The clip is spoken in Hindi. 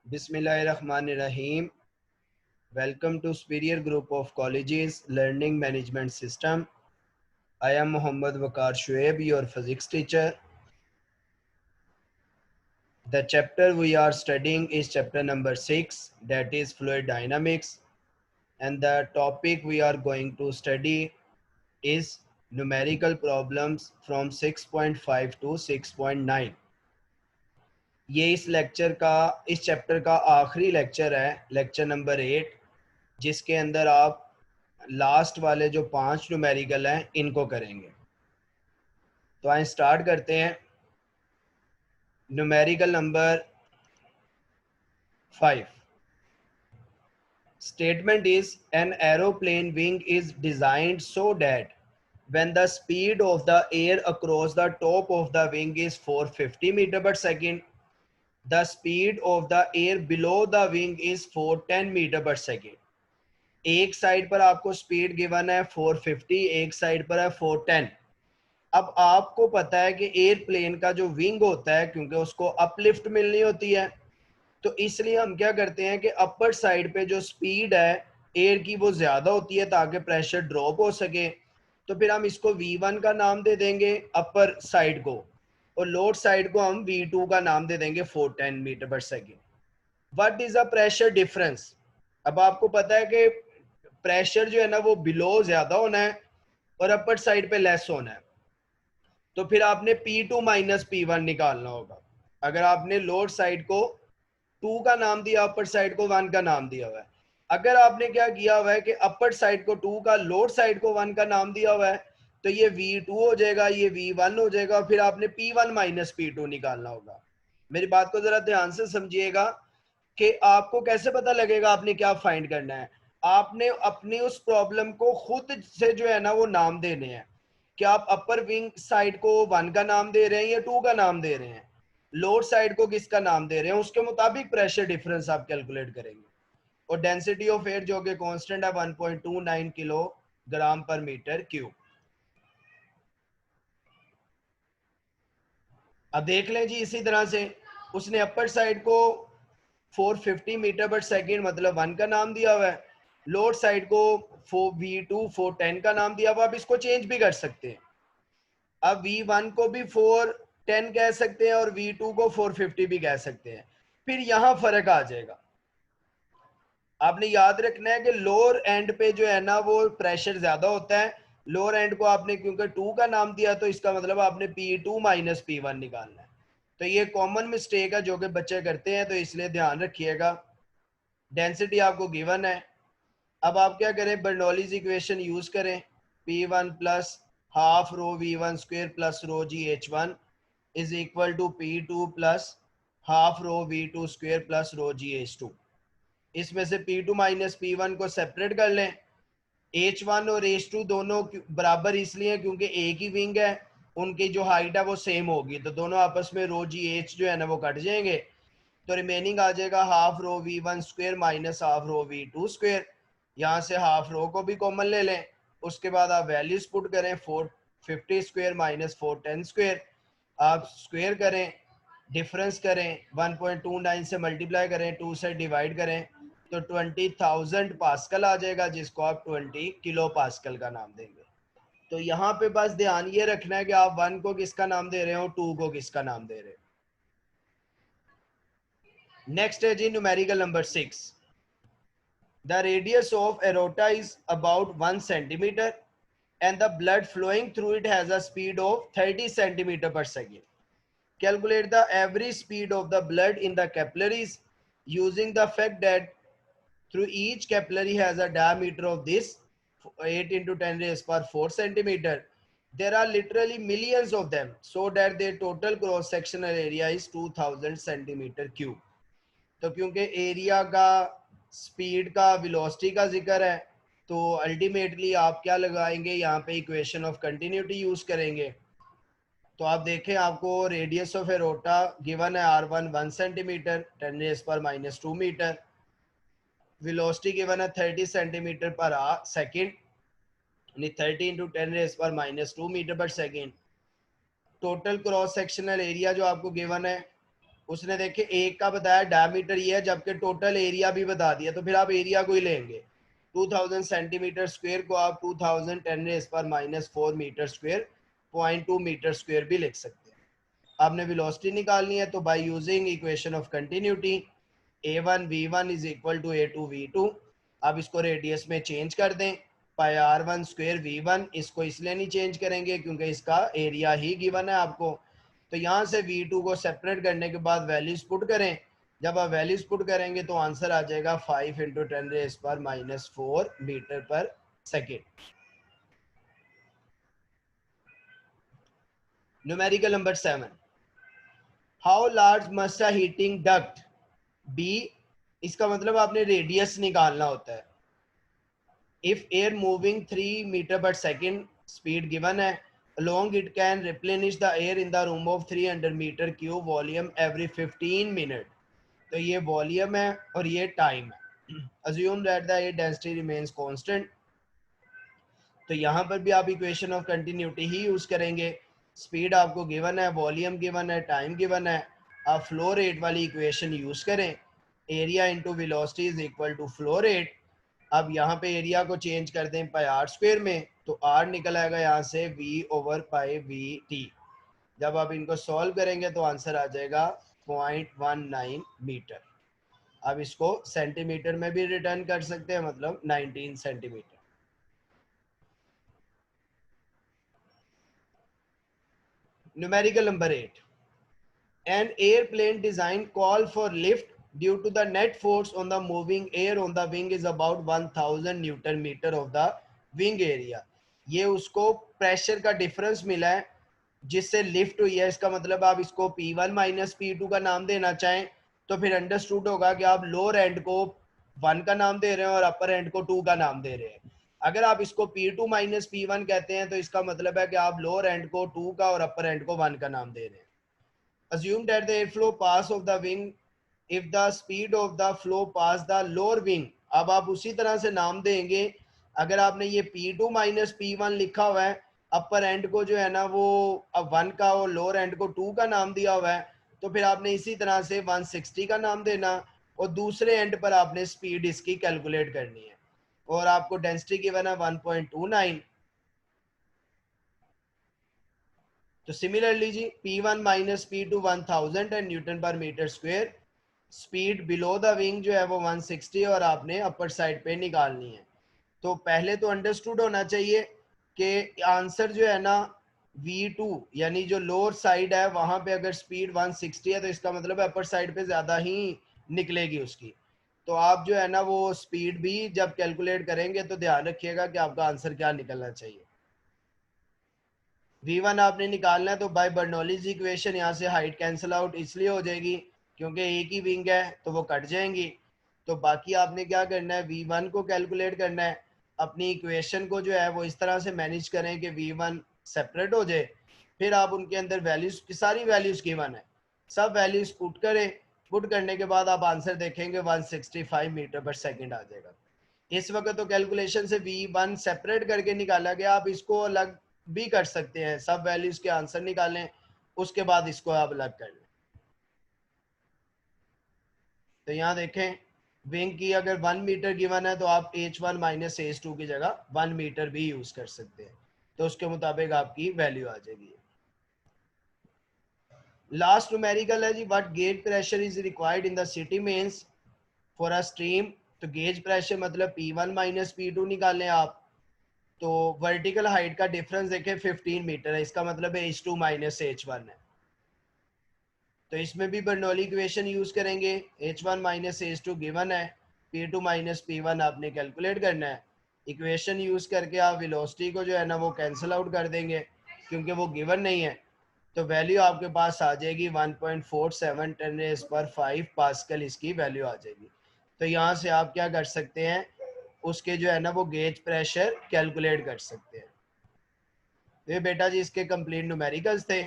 Bismillahirrahmanirrahim. Welcome to Superior Group of Colleges Learning Management System. I am Muhammad Waqar Shoaib, your physics teacher. The chapter we are studying is chapter number 6, that is fluid dynamics. And the topic we are going to study is numerical problems from 6.5 to 6.9. ये इस चैप्टर का आखिरी लेक्चर है, लेक्चर नंबर 8, जिसके अंदर आप लास्ट वाले जो 5 न्यूमेरिकल हैं इनको करेंगे। तो आइए स्टार्ट करते हैं। Numerical number 5, statement is an aeroplane wing is designed so that when the speed of the air across the top of the wing is 450 meter per second, the speed of the air below the wing is 410 meter per second. एक साइड पर आपको स्पीड गिवन है 450, एक साइड पर है 410। अब आपको पता है कि एयरप्लेन का जो विंग होता है, क्योंकि उसको अपलिफ्ट मिलनी होती है, तो इसलिए हम क्या करते हैं कि अपर साइड पे जो स्पीड है एयर की वो ज्यादा होती है ताकि प्रेशर ड्रॉप हो सके। तो फिर हम इसको V1 का नाम दे देंगे अपर साइड को, और लोअर साइड को हम V2 का नाम दे देंगे 410 metre per second. What is a pressure difference? अब आपको पता है कि प्रेशर जो है ना वो बिलो ज्यादा होना है और अपर साइड पे लेस होना है। तो फिर आपने P2 माइनस P1 निकालना होगा। अगर आपने लोअर साइड को 2 का नाम दिया, अपर साइड को 1 का नाम दिया हुआ है। अगर आपने क्या किया हुआ है कि अपर साइड को 2 का, लोअर साइड को 1 का नाम दिया हुआ है, तो ये V2 हो जाएगा, ये V1 हो जाएगा, फिर आपने P1 माइनस P2 निकालना होगा। मेरी बात को जरा ध्यान से समझिएगा कि आपको कैसे पता लगेगा आपने क्या फाइंड करना है। आपने अपनी उस प्रॉब्लम को खुद से जो है ना वो नाम देने हैं कि आप अपर विंग साइड को 1 का नाम दे रहे हैं या 2 का नाम दे रहे हैं, लोअर साइड को किसका नाम दे रहे हैं, उसके मुताबिक प्रेशर डिफरेंस आप कैलकुलेट करेंगे। और डेंसिटी ऑफ एयर जो कि कांस्टेंट है 1.29 किलोग्राम पर मीटर क्यूब। अब देख लें जी, इसी तरह से उसने अपर साइड को 450 मीटर पर सेकेंड मतलब 1 का नाम दिया हुआ है, लोअर साइड को V2 410 का नाम दिया हुआ। आप इसको चेंज भी कर सकते हैं। अब V1 को भी 410 कह सकते हैं और V2 को 450 भी कह सकते हैं। फिर यहां फर्क आ जाएगा। आपने याद रखना है कि लोअर एंड पे जो है ना वो प्रेशर ज्यादा होता है। लोअर एंड को आपने क्योंकि 2 का नाम दिया तो इसका मतलब आपने P2 माइनस P1 निकालना है। तो ये कॉमन मिस्टेक है जो कि बच्चे करते हैं, तो इसलिए ध्यान रखिएगा। डेंसिटी आपको गिवन है। अब आप क्या करें, बर्नौलीज इक्वेशन यूज करें। P1 plus half rho V1 square plus rho GH1 is equal to P2 plus half rho V2 square plus rho GH2। इसमें से P2 माइनस P1 को सेपरेट कर लें। H1 और H2 दोनों बराबर इसलिए क्योंकि एक ही विंग है, उनकी जो हाइट है वो सेम होगी, तो दोनों आपस में रो GH जो है ना वो कट जाएंगे। तो रिमेनिंग आ जाएगा half rho V1 square minus half rho V2 square. यहाँ से हाफ रो को भी कॉमन ले लें। उसके बाद आप वैल्यूज पुट करें, 450 स्क्वायर माइनस 410 स्क्वायर। आप स्क्वायर करें, डिफरेंस करें, 1.29 से मल्टीप्लाई करें, 2 से डिवाइड करें, तो 20,000 पास्कल आ जाएगा, जिसको आप 20 किलो पास्कल का नाम देंगे। तो यहाँ पे बस ध्यान ये रखना है कि आप 1 को किसका नाम दे रहे हो, 2 को किसका नाम दे रहे हो। नेक्स्ट है जी numerical number 6। The radius of aorta is about 1 centimeter and the blood flowing through it has a speed of 30 centimeter per second. Calculate the average speed of the blood in the capillaries using the fact that through each capillary has a diameter of this 8 into 10 raised per 4 centimeter. There are literally millions of them, so that their total cross sectional area is 2000 centimeter cube. तो क्योंकि एरिया का, स्पीड का, वेलोसिटी का जिक्र है, तो अल्टीमेटली आप क्या लगाएंगे यहाँ पे, इक्वेशन ऑफ कंटिन्यूटी यूज करेंगे। तो आप देखें, आपको रेडियस ऑफ एरोटा गिवन है R1 1 सेंटीमीटर 10 रेज़ पर माइनस 2 मीटर, वेलोसिटी गिवन है 30 सेंटीमीटर पर सेकेंड, यानी 30 इंटू 10 रेज़ पर minus 2 metre per second. Total cross sectional area जो आपको गिवन है उसने देखे एक का बताया डायमीटर ये है, जबकि टोटल एरिया भी बता दिया, तो फिर आप एरिया को ही लेंगे। 2000 सेंटीमीटर स्क्वायर को आप 2000 10⁻⁻⁴ मीटर स्क्वायर 0.2 मीटर स्क्वायर भी लिख सकते हैं। आपने वेलोसिटी निकालनी है, तो by using equation of continuity a1 v1 is equal to a2 v2, आप इसको रेडियस में चेंज कर दें। पाई r1 स्क्वायर v1, इसको इसलिए नहीं चेंज करेंगे क्योंकि इसका एरिया ही गिवन है आपको। तो यहाँ से v2 को सेपरेट करने के बाद वैल्यूज पुट करें। जब आप वैल्यूज पुट करेंगे तो आंसर आ जाएगा 5 × 10⁻⁴ metre per second. Numerical number 7, how large must a heating duct be, इसका मतलब आपने रेडियस निकालना होता है। If air moving 3 metre per second, speed given है, along it can replenish the air in the room of 300 metre cube volume every 15 minute. तो ये वॉल्यूम है और ये टाइम है। assume that the air density remains constant, तो यहाँ पर भी आप इक्वेशन ऑफ कंटिन्यूटी ही यूज करेंगे। स्पीड आपको गिवन है, वॉल्यूम गिवन है, टाइम गिवन है, आप फ्लो रेट वाली इक्वेशन यूज करें। Area into velocity is equal to flow rate. अब यहाँ पे एरिया को चेंज कर दें पाई आर स्क्वायर में, तो आर निकल आएगा यहाँ से v/π/v/t। जब आप इनको सॉल्व करेंगे तो आंसर आ जाएगा 0.19 मीटर। अब इसको सेंटीमीटर में भी रिटर्न कर सकते हैं, मतलब 19 centimetre. Numerical number 8. An airplane design call for lift due to the net force on the moving air on the wing is about 1000 newton metre of the wing area. ये उसको प्रेशर का डिफरेंस मिला है जिससे लिफ्ट हुई है। इसका मतलब आप इसको P1 माइनस P2 का नाम देना चाहें तो फिर अंडरस्टूड होगा कि आप लोअर एंड को 1 का नाम दे रहे हैं और अपर एंड को 2 का नाम दे रहे हैं। अगर आप इसको P2 माइनस P1 कहते हैं तो इसका मतलब है कि आप लोअर एंड को 2 का और अपर एंड को 1 का नाम दे रहे हैं। Assume that the airflow pass of the wing if the speed of the flow pass the lower wing। अब आप उसी तरह से नाम देंगे। अगर आपने ये P2 माइनस P1 लिखा हुआ है, अपर एंड को जो है ना वो 1 का और लोअर एंड को 2 का नाम दिया हुआ है, तो फिर आपने इसी तरह से 160 का नाम देना और दूसरे एंड पर आपने स्पीड इसकी कैलकुलेट करनी है। और आपको डेंसिटी गिवन है 1.29। तो सिमिलरली जी P1 minus P2 1000 and newton per metre square. Speed below the wing जो है वो 160 और आपने अपर साइड पे निकालनी है। तो पहले तो अंडरस्टूड होना चाहिए कि आंसर जो है ना V2 यानी जो लोअर साइड है वहां पे अगर स्पीड 160 है तो इसका मतलब है अपर साइड पे ज्यादा ही निकलेगी उसकी। तो आप जो है ना वो स्पीड भी जब कैलकुलेट करेंगे तो ध्यान रखिएगा कि आपका आंसर क्या निकलना चाहिए। V1 आपने निकालना है तो बाय बर्नौलीज इक्वेशन यहाँ से हाइट कैंसिल आउट इसलिए हो जाएगी क्योंकि एक ही विंग है तो वो कट जाएंगी। तो बाकी आपने क्या करना है, V1 को कैलकुलेट करना है। अपनी इक्वेशन को जो है वो इस तरह से मैनेज करें कि V1 सेपरेट हो जाए। फिर आप उनके अंदर वैल्यूज की सारी वैल्यूज गिवन है, सब वैल्यूज पुट करें। पुट करने के बाद आप आंसर देखेंगे 165 मीटर पर सेकेंड आ जाएगा। इस वक्त तो कैलकुलेशन से V1 सेपरेट करके निकाला गया, आप इसको अलग भी कर सकते हैं, सब वैल्यूज के आंसर निकालें उसके बाद इसको आप अलग कर लें। तो यहाँ देखें विंग की अगर 1 मीटर गिवन है तो आप H1 माइनस H2 की जगह 1 मीटर भी यूज कर सकते हैं, तो उसके मुताबिक आपकी वैल्यू आ जाएगी। लास्ट न्यूमेरिकल है जी, what gauge pressure is required in the city mains for a stream. तो गेज प्रेशर मतलब P1 माइनस P2 निकालें आप। तो वर्टिकल हाइट का डिफरेंस देखें 15 मीटर है, इसका मतलब है H2 माइनस H1 है। तो इसमें भी बर्नौली इक्वेशन यूज करेंगे। H1 माइनस H2 गिवन है, P2 माइनस P1 आपने कैलकुलेट करना है। इक्वेशन यूज करके आप वेलोसिटी को जो है ना वो कैंसिल आउट कर देंगे क्योंकि वो गिवन नहीं है। तो वैल्यू आपके पास आ जाएगी 1.47 10⁵ पास्कल इसकी वैल्यू आ जाएगी। तो यहाँ से आप क्या कर सकते हैं, उसके जो है ना वो गेज प्रेशर कैलकुलेट कर सकते हैं। ये बेटा जी इसके कंप्लीट न्यूमेरिकल्स थे।